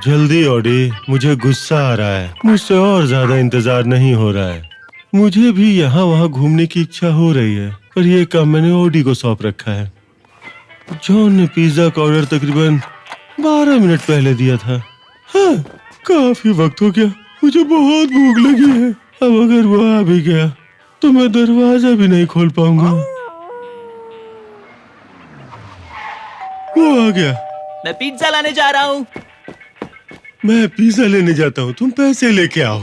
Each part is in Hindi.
जल्दी ऑडी, मुझे गुस्सा आ रहा है। मुझसे और ज्यादा इंतजार नहीं हो रहा है। मुझे भी यहाँ वहाँ घूमने की इच्छा हो रही है, पर ये काम मैंने ऑडी को सौंप रखा है। जॉन ने पिज्जा का ऑर्डर तकरीबन 12 मिनट पहले दिया था। हाँ, काफी वक्त हो गया। मुझे बहुत भूख लगी है। अब अगर वो आ भी गया तो मैं दरवाजा भी नहीं खोल पाऊंगा। वो आ गया। मैं पिज्जा लाने जा रहा हूँ। मैं पिज्जा लेने जाता हूँ, तुम पैसे लेके आओ।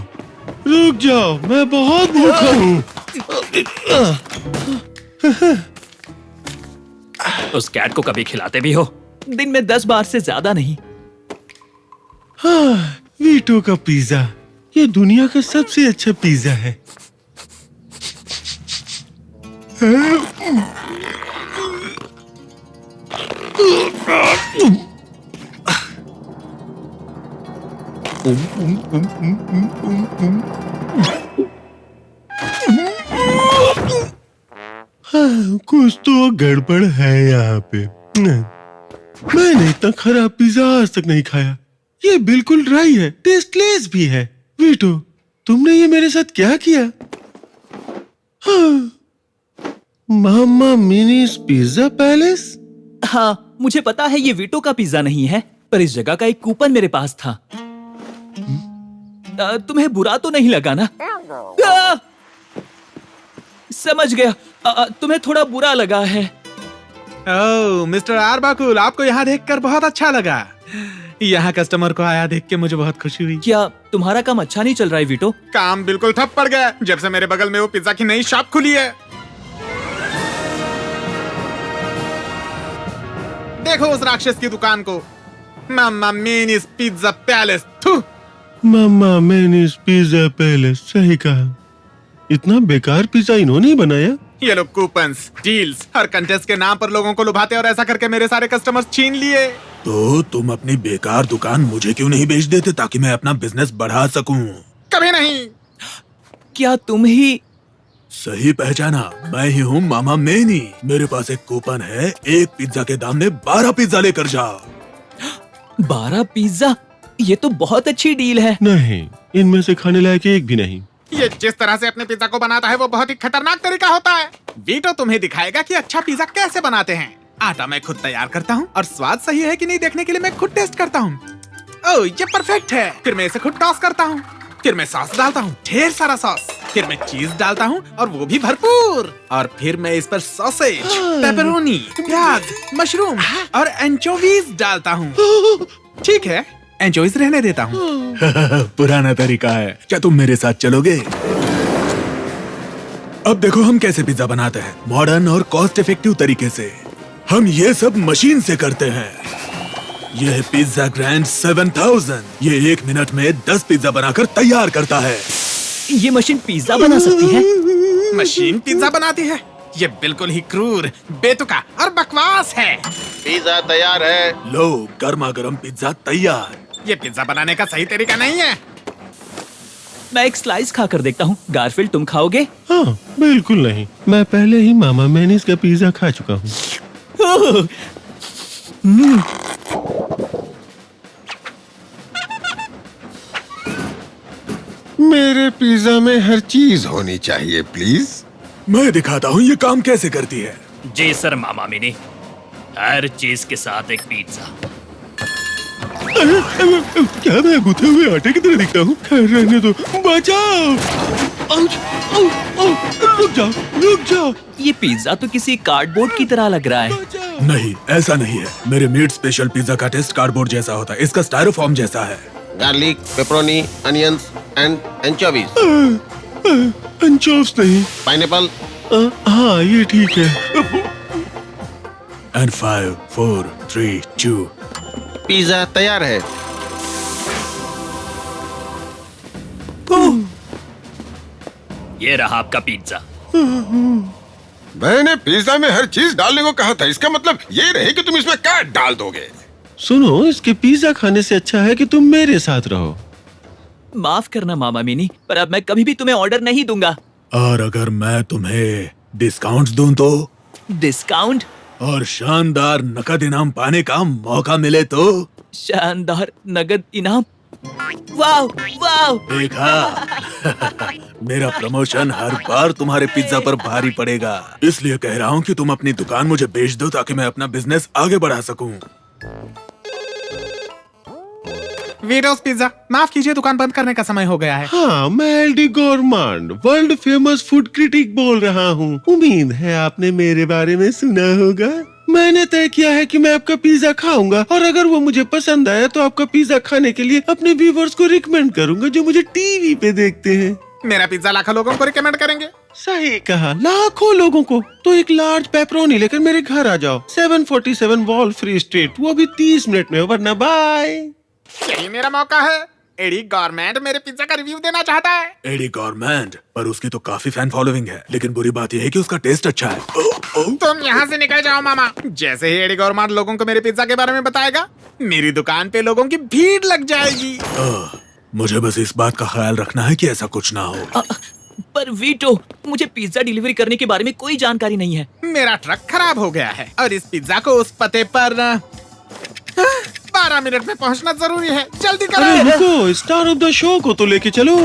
रुक जाओ, मैं बहुत भूखा हूँ। उस कैट को कभी खिलाते भी हो? दिन में 10 बार से ज्यादा नहीं। हाँ, वीटो का पिज्जा, ये दुनिया का सबसे अच्छा पिज्जा है। हाँ, कुछ तो गड़बड़ है यहाँ पे। मैंने इतना खराब पिज्जा आज तक नहीं खाया। ये बिल्कुल ड्राई है, टेस्टलेस भी है। वीटो, तुमने ये मेरे साथ क्या किया? हाँ, मामा मिनीज पिज्जा पैलेस? हाँ, मुझे पता है ये वीटो का पिज्जा नहीं है, पर इस जगह का एक कूपन मेरे पास था। तुम्हें बुरा तो नहीं लगा ना? समझ गया। तुम्हें थोड़ा बुरा लगा है। ओह, मिस्टर आरबाकुल, आपको यहाँ देखकर बहुत अच्छा लगा। यहाँ कस्टमर को आया देख के मुझे बहुत खुशी हुई। क्या तुम्हारा काम अच्छा नहीं चल रहा है वीटो? काम बिल्कुल ठप पड़ गया जब से मेरे बगल में वो पिज्जा की नई शॉप खुली है। देखो उस राक्षस की दुकान को, मामा मिनीज पिज्जा पैलेस। मामा मिनीज पिज्जा पैलेस, सही कहा। इतना बेकार पिज्जा इन्होंने ही बनाया। ये लोग कूपन्स, डील्स और कंटेस्ट के नाम पर लोगों को लुभाते और ऐसा करके मेरे सारे कस्टमर्स छीन लिए। तो तुम अपनी बेकार दुकान मुझे क्यों नहीं बेच देते ताकि मैं अपना बिजनेस बढ़ा सकूं? कभी नहीं। क्या तुम ही? सही पहचाना, मैं ही हूँ मामा मेनी। मेरे पास एक कूपन है, एक पिज्जा के दाम में 12 पिज्जा लेकर जाओ। 12 पिज्जा? ये तो बहुत अच्छी डील है। नहीं, इनमें से खाने लायक एक भी नहीं। ये जिस तरह से अपने पिज्जा को बनाता है वो बहुत ही खतरनाक तरीका होता है। वीटो तुम्हें दिखाएगा कि अच्छा पिज्जा कैसे बनाते हैं। आटा मैं खुद तैयार करता हूँ और स्वाद सही है कि नहीं देखने के लिए मैं खुद टेस्ट करता हूँ। ओह, ये परफेक्ट है। फिर मैं इसे खुद टॉस करता हूँ। फिर मैं सॉस डालता हूँ, ढेर सारा सॉस। फिर मैं चीज डालता हूँ और वो भी भरपूर। और फिर मैं इस पर सॉसेज, पेपरोनी, प्याज, मशरूम और एंचोवीज डालता हूँ। ठीक है, एंचोवीज रहने देता हूँ। पुराना तरीका है, क्या तुम मेरे साथ चलोगे? अब देखो हम कैसे पिज्जा बनाते हैं, मॉडर्न और कॉस्ट इफेक्टिव तरीके से। हम ये सब मशीन से करते हैं। ये है पिज्जा ग्रैंड 7000। ये 1 मिनट में 10 पिज्जा बनाकर तैयार करता है। ये मशीन पिज्जा बना सकती है? मशीन पिज्जा बनाती है? ये बिल्कुल ही क्रूर, बेतुका और बकवास है। पिज्जा तैयार है। लो, गर्मा गर्म पिज्जा तैयार। ये पिज्जा बनाने का सही तरीका नहीं है। मैं एक स्लाइस खाकर देखता हूँ। गारफील्ड, तुम खाओगे? हाँ, बिल्कुल नहीं। मैं पहले ही मामा मेनीज का पिज्जा खा चुका हूँ। मेरे पिज्जा में हर चीज होनी चाहिए प्लीज। मैं दिखाता हूँ ये काम कैसे करती है। जी सर मामा मिनी, हर चीज के साथ एक पिज्जा। क्या मैं गुथे हुए आटे की तरह दिखता हूँ? खैर रहने दो, बचाओ। रुक जाओ, रुक जाओ। ये पिज्जा तो किसी कार्डबोर्ड की तरह लग रहा है। नहीं, ऐसा नहीं है। मेरे मीट स्पेशल पिज्जा का टेस्ट कार्डबोर्ड जैसा होता है। इसका स्टायरोफॉर्म जैसा है। Garlic, pepperoni, onions and anchovies. Anchovies नहीं। पाइनएप्पल। हाँ, ये ठीक है। And 5, 4, 3, 2। पिज्जा तैयार है। ये रहा आपका पिज्जा। मैंने पिज्जा में हर चीज डालने को कहा था। इसका मतलब ये रहे कि तुम इसमें क्या डाल दोगे। सुनो, इसके पिज्जा खाने से अच्छा है कि तुम मेरे साथ रहो। माफ करना मामा मिनी, पर अब मैं कभी भी तुम्हें ऑर्डर नहीं दूंगा। और अगर मैं तुम्हें डिस्काउंट्स दूं तो? डिस्काउंट? और शानदार नकद इनाम पाने का मौका मिले तो? शानदार नगद इनाम। वाह वाह। देखा मेरा प्रमोशन हर बार तुम्हारे पिज्जा पर भारी पड़ेगा, इसलिए कह रहा हूँ कि तुम अपनी दुकान मुझे बेच दो ताकि मैं अपना बिजनेस आगे बढ़ा सकूं। वीटोस पिज्जा, माफ कीजिए, दुकान बंद करने का समय हो गया है। हाँ, मैं एल्डी गोरमांड, वर्ल्ड फेमस फूड क्रिटिक बोल रहा हूँ। उम्मीद है आपने मेरे बारे में सुना होगा। मैंने तय किया है कि मैं आपका पिज्जा खाऊंगा और अगर वो मुझे पसंद आया तो आपका पिज्जा खाने के लिए अपने व्यूवर्स को रिकमेंड करूंगा जो मुझे टीवी पे देखते हैं। मेरा पिज्जा लाखों लोगों को रिकमेंड करेंगे। सही कहा, लाखों लोगों को। तो एक लार्ज पेपरोनी लेकर मेरे घर आ जाओ, 747 वॉल फ्री स्ट्रीट, वो भी 30 मिनट में, वरना बाय। यही मेरा मौका है। एडी गवर्नमेंट मेरे पिज्जा का रिव्यू देना चाहता है। एडी गवर्नमेंट, पर उसकी तो काफी फैन फॉलोइंग है, लेकिन बुरी बात यह है कि उसका टेस्ट अच्छा है। तुम यहाँ से निकल जाओ मामा। जैसे ही एडी गवर्नमेंट लोगों को मेरे पिज्जा के बारे में बताएगा, मेरी दुकान पे लोगों की भीड़ लग जाएगी। मुझे बस इस बात का ख्याल रखना है कि ऐसा कुछ ना हो। पर वीटो, मुझे पिज्जा डिलीवरी करने के बारे में कोई जानकारी नहीं है। मेरा ट्रक खराब हो गया है और इस पिज्जा को उस पते पर 12 मिनट में पहुंचना जरूरी है। जल्दी अरे करो। रुको, स्टार ऑफ द शो को तो लेके चलो।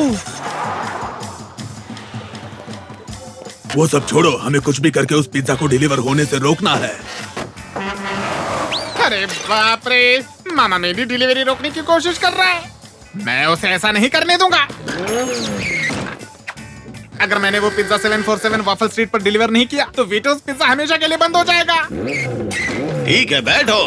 वो सब छोड़ो, हमें कुछ भी करके उस पिज्जा को डिलीवर होने से रोकना है। अरे बाप रे, मामा मेरी डिलीवरी रोकने की कोशिश कर रहा है। मैं उसे ऐसा नहीं करने दूंगा। अगर मैंने वो पिज्जा 747 वाफल स्ट्रीट पर डिलीवर नहीं किया तो वीटोस पिज्जा हमेशा के लिए बंद हो जाएगा। ठीक है, बैठो।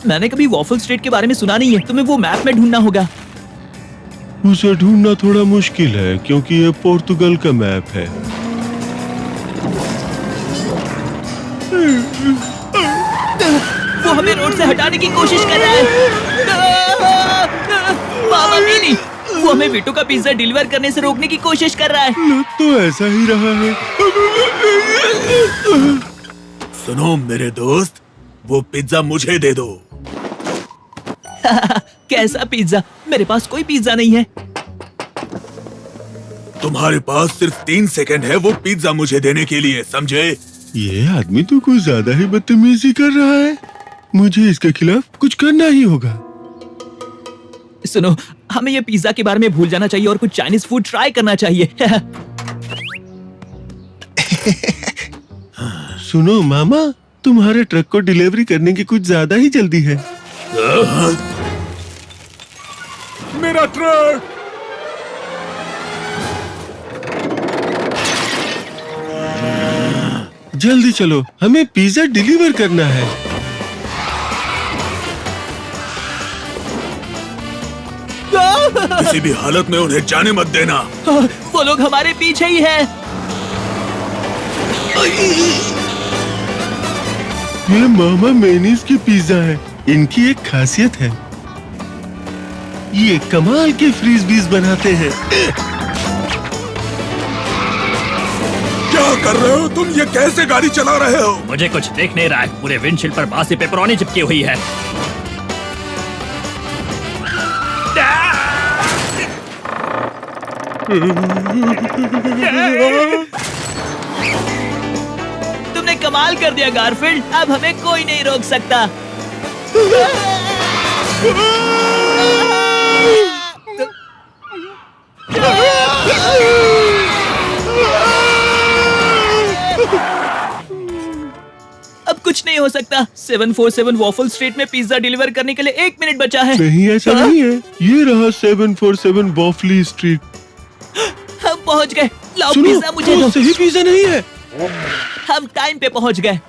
मैंने कभी वॉफल स्ट्रीट के बारे में सुना नहीं है, तुम्हें वो मैप में ढूंढना होगा। उसे ढूंढना थोड़ा मुश्किल है क्योंकि ये पोर्तुगल का मैप है। वो हमें रोड से हटाने की कोशिश कर रहा है। मामा मीनी, वो हमें वीटो का पिज्जा डिलीवर करने से रोकने की कोशिश कर रहा है। लग तो ऐसा ही रहा है। सुनो मेरे दोस्त, वो पिज्जा मुझे दे दो। कैसा पिज्जा? मेरे पास कोई पिज्जा नहीं है। तुम्हारे पास सिर्फ 3 सेकंड है वो पिज्जा मुझे देने के लिए, समझे? ये आदमी तो कुछ ज्यादा ही बदतमीजी कर रहा है। मुझे इसके खिलाफ कुछ करना ही होगा। सुनो, हमें ये पिज्जा के बारे में भूल जाना चाहिए और कुछ चाइनीज फूड ट्राई करना चाहिए। सुनो मामा, तुम्हारे ट्रक को डिलीवरी करने की कुछ ज्यादा ही जल्दी है। मेरा ट्रक! जल्दी चलो, हमें पिज्जा डिलीवर करना है। किसी भी हालत में उन्हें जाने मत देना। वो लोग हमारे पीछे ही है। ये मामा मेनीज की पिज्जा है। इनकी एक खासियत है, ये कमाल के फ्रीज बीज बनाते हैं। क्या कर रहे हो तुम? ये कैसे गाड़ी चला रहे हो? मुझे कुछ देख नहीं रहा है। पूरे विंडशील्ड पर बासी पेपरोनी चिपकी हुई है। तुमने कमाल कर दिया गारफील्ड, अब हमें कोई नहीं रोक सकता। अब कुछ नहीं हो सकता। 747 वॉफल स्ट्रीट में पिज्जा डिलीवर करने के लिए 1 मिनट बचा है। नहीं, ऐसा नहीं है। ये रहा 747 बॉफली स्ट्रीट। हम पहुंच गए। लाओ सुनो, पिज्जा मुझे वो दो। सही पिज्जा नहीं है। हम टाइम पे पहुंच गए।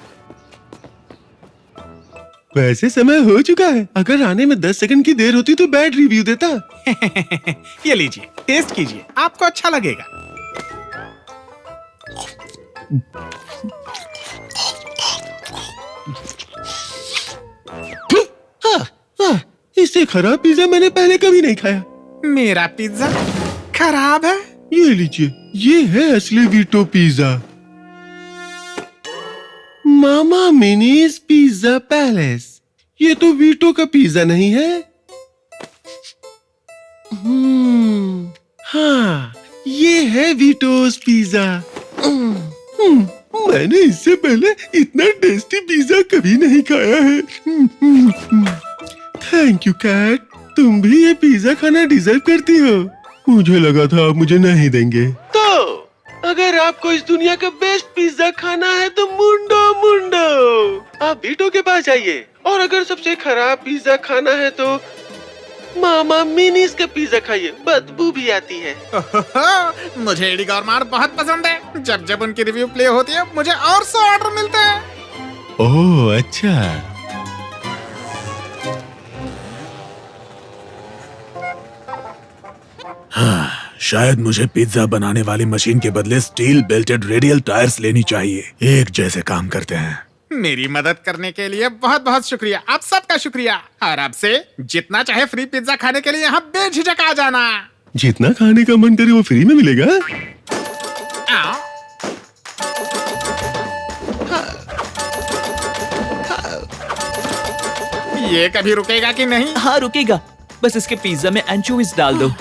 वैसे समय हो चुका है। अगर आने में 10 सेकंड की देर होती तो बैड रिव्यू देता। ये लीजिए, टेस्ट कीजिए, आपको अच्छा लगेगा। इससे खराब पिज्जा मैंने पहले कभी नहीं खाया। मेरा पिज्जा खराब है? ये लीजिए, ये है असली वीटो पिज्जा। मामा मिनीज पिज्जा पैलेस। ये तो वीटो का पिज्जा नहीं है। हाँ, ये है वीटोस पिज्जा। मैंने इससे पहले इतना टेस्टी पिज्जा कभी नहीं खाया है। थैंक यू कैट, तुम भी ये पिज्जा खाना डिजर्व करती हो। मुझे लगा था आप मुझे नहीं देंगे। तो अगर आपको इस दुनिया का बेस्ट पिज्जा खाना है तो मुंडो मुंडो आप वीटो के पास जाइए, और अगर सबसे खराब पिज्जा खाना है तो मामा मिनीज का पिज्जा खाइए, बदबू भी आती है। मुझे एडी गौरमार बहुत पसंद है। जब जब उनकी रिव्यू प्ले होती है मुझे और 100 ऑर्डर मिलते हैं। ओह अच्छा। शायद मुझे पिज्जा बनाने वाली मशीन के बदले स्टील बेल्टेड रेडियल टायर्स लेनी चाहिए, एक जैसे काम करते हैं। मेरी मदद करने के लिए बहुत बहुत शुक्रिया। आप सबका शुक्रिया। और अब से जितना चाहे फ्री पिज्जा खाने के लिए यहाँ बेझिझक आ जाना। जितना खाने का मन करे वो फ्री में मिलेगा। आओ। ये कभी रुकेगा कि नहीं? हाँ रुकेगा, बस इसके पिज्जा में एंचोवीज डाल दो।